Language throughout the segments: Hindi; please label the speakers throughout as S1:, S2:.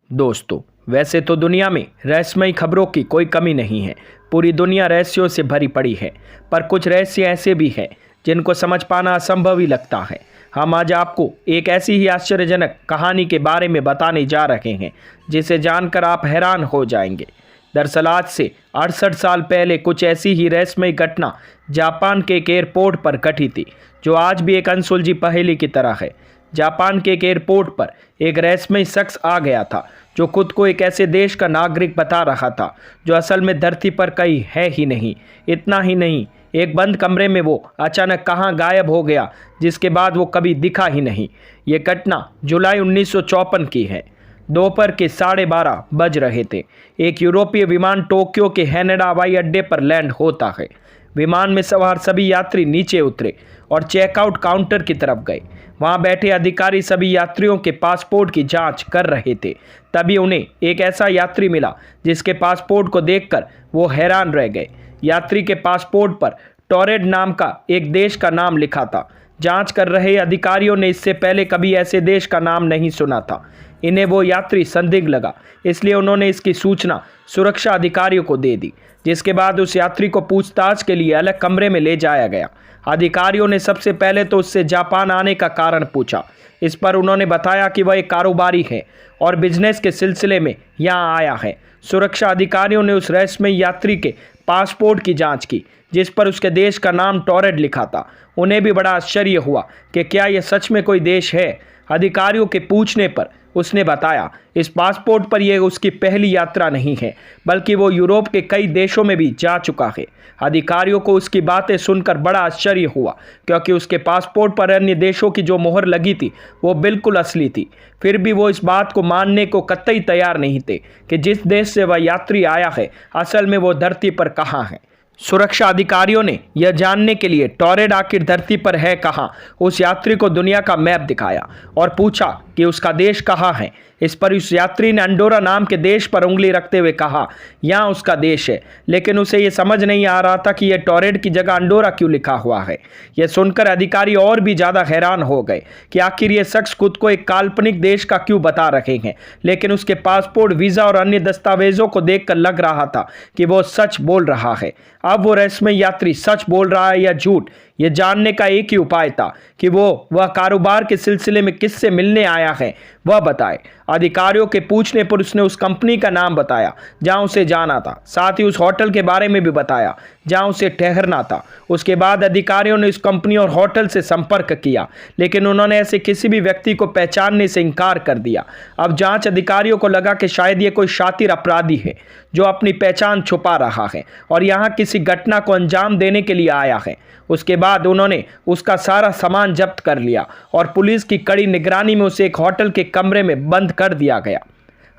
S1: दोस्तों, वैसे तो दुनिया में रहस्यमयी खबरों की कोई कमी नहीं है। पूरी दुनिया रहस्यों से भरी पड़ी है, पर कुछ रहस्य ऐसे भी हैं जिनको समझ पाना असंभव ही लगता है। हम आज आपको एक ऐसी ही आश्चर्यजनक कहानी के बारे में बताने जा रहे हैं जिसे जानकर आप हैरान हो जाएंगे। दरअसल आज से 68 साल पहले कुछ ऐसी ही रहस्यमयी घटना जापान के एक एयरपोर्ट पर घटी थी, जो आज भी एक अनसुलझी पहेली की तरह है। जापान के एक एयरपोर्ट पर एक रहस्यमयी शख्स आ गया था जो खुद को एक ऐसे देश का नागरिक बता रहा था जो असल में धरती पर कहीं है ही नहीं। इतना ही नहीं, एक बंद कमरे में वो अचानक कहाँ गायब हो गया, जिसके बाद वो कभी दिखा ही नहीं। ये घटना जुलाई 1954 की है। दोपहर के 12:30 बज रहे थे। एक यूरोपीय विमान टोक्यो के हैनेडा हवाई अड्डे पर लैंड होता है। विमान में सवार सभी यात्री नीचे उतरे और चेकआउट काउंटर की तरफ गए। वहां बैठे अधिकारी सभी यात्रियों के पासपोर्ट की जांच कर रहे थे। तभी उन्हें एक ऐसा यात्री मिला जिसके पासपोर्ट को देखकर वो हैरान रह गए। यात्री के पासपोर्ट पर टोरेड नाम का एक देश का नाम लिखा था। जांच कर रहे अधिकारियों ने इससे पहले कभी ऐसे देश का नाम नहीं सुना था। इन्हें वो यात्री संदिग्ध लगा, इसलिए उन्होंने इसकी सूचना सुरक्षा अधिकारियों को दे दी, जिसके बाद उस यात्री को पूछताछ के लिए अलग कमरे में ले जाया गया। अधिकारियों ने सबसे पहले तो उससे जापान आने का कारण पूछा। इस पर उन्होंने बताया कि वह एक कारोबारी है और बिजनेस के सिलसिले में यहाँ आया है। सुरक्षा अधिकारियों ने उस रहस्यमयी यात्री के पासपोर्ट की जांच की, जिस पर उसके देश का नाम टोरेड लिखा था। उन्हें भी बड़ा आश्चर्य हुआ कि क्या यह सच में कोई देश है। अधिकारियों के पूछने पर उसने बताया इस पासपोर्ट पर यह उसकी पहली यात्रा नहीं है, बल्कि वो यूरोप के कई देशों में भी जा चुका है। अधिकारियों को उसकी बातें सुनकर बड़ा आश्चर्य हुआ, क्योंकि उसके पासपोर्ट पर अन्य देशों की जो मोहर लगी थी वो बिल्कुल असली थी। फिर भी वो इस बात को मानने को कतई तैयार नहीं थे कि जिस देश से वह यात्री आया है, असल में वो धरती पर कहाँ है। सुरक्षा अधिकारियों ने यह जानने के लिए टोरेड आखिर धरती पर है कहाँ, उस यात्री को दुनिया का मैप दिखाया और पूछा कि उसका देश कहाँ है। इस पर उस यात्री ने अंडोरा नाम के देश पर उंगली रखते हुए कहा, यहाँ उसका देश है। लेकिन उसे यह समझ नहीं आ रहा था कि यह टोरेड की जगह अंडोरा क्यों लिखा हुआ है। यह सुनकर अधिकारी और भी ज़्यादा हैरान हो गए कि आखिर यह शख्स खुद को एक काल्पनिक देश का क्यों बता रहे हैं। लेकिन उसके पासपोर्ट, वीज़ा और अन्य दस्तावेजों को देखकर लग रहा था कि वो सच बोल रहा है। अब वो रहस्यमयी यात्री सच बोल रहा है या झूठ, यह जानने का एक ही उपाय था कि वह कारोबार के सिलसिले में किससे मिलने आया है वह बताए। अधिकारियों के पूछने पर उसने उस कंपनी का नाम बताया जहां उसे जाना था, साथ ही उस होटल के बारे में भी बताया जहां उसे ठहरना था। उसके बाद अधिकारियों ने उस कंपनी और होटल से संपर्क किया, लेकिन उन्होंने ऐसे किसी भी व्यक्ति को पहचानने से इनकार कर दिया। अब जांच अधिकारियों को लगा कि शायद ये कोई शातिर अपराधी है जो अपनी पहचान छुपा रहा है और यहाँ किसी घटना को अंजाम देने के लिए आया है। उसके बाद उन्होंने उसका सारा सामान जब्त कर लिया और पुलिस की कड़ी निगरानी में उसे एक होटल के कमरे में बंद कर दिया गया।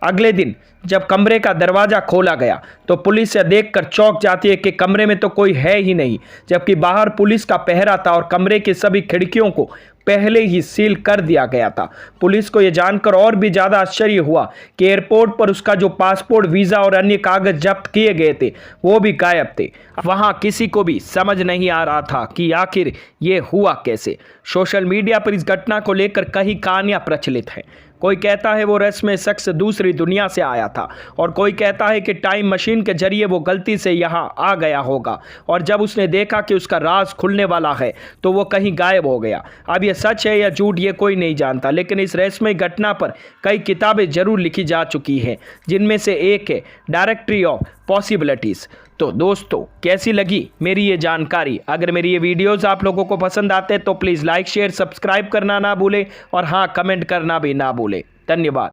S1: अगले दिन जब कमरे का दरवाज़ा खोला गया तो पुलिस यह देखकर चौंक जाती है कि कमरे में तो कोई है ही नहीं, जबकि बाहर पुलिस का पहरा था और कमरे की सभी खिड़कियों को पहले ही सील कर दिया गया था। पुलिस को यह जानकर और भी ज़्यादा आश्चर्य हुआ कि एयरपोर्ट पर उसका जो पासपोर्ट, वीज़ा और अन्य कागज जब्त किए गए थे वो भी गायब थे। वहाँ किसी को भी समझ नहीं आ रहा था कि आखिर ये हुआ कैसे। सोशल मीडिया पर इस घटना को लेकर कई कहानियाँ प्रचलित हैं। कोई कहता है वो रहस्यमय शख्स दूसरी दुनिया से आया था और कोई कहता है कि टाइम मशीन के जरिए वो गलती से यहाँ आ गया होगा और जब उसने देखा कि उसका राज खुलने वाला है तो वो कहीं गायब हो गया। अब ये सच है या झूठ ये कोई नहीं जानता, लेकिन इस रहस्यमय घटना पर कई किताबें जरूर लिखी जा चुकी हैं, जिनमें से एक है डायरेक्टरी ऑफ पॉसिबिलिटीज़। तो दोस्तों, कैसी लगी मेरी ये जानकारी? अगर मेरी ये वीडियोस आप लोगों को पसंद आते हैं तो प्लीज़ लाइक, शेयर, सब्सक्राइब करना ना भूलें और हाँ, कमेंट करना भी ना भूलें। धन्यवाद।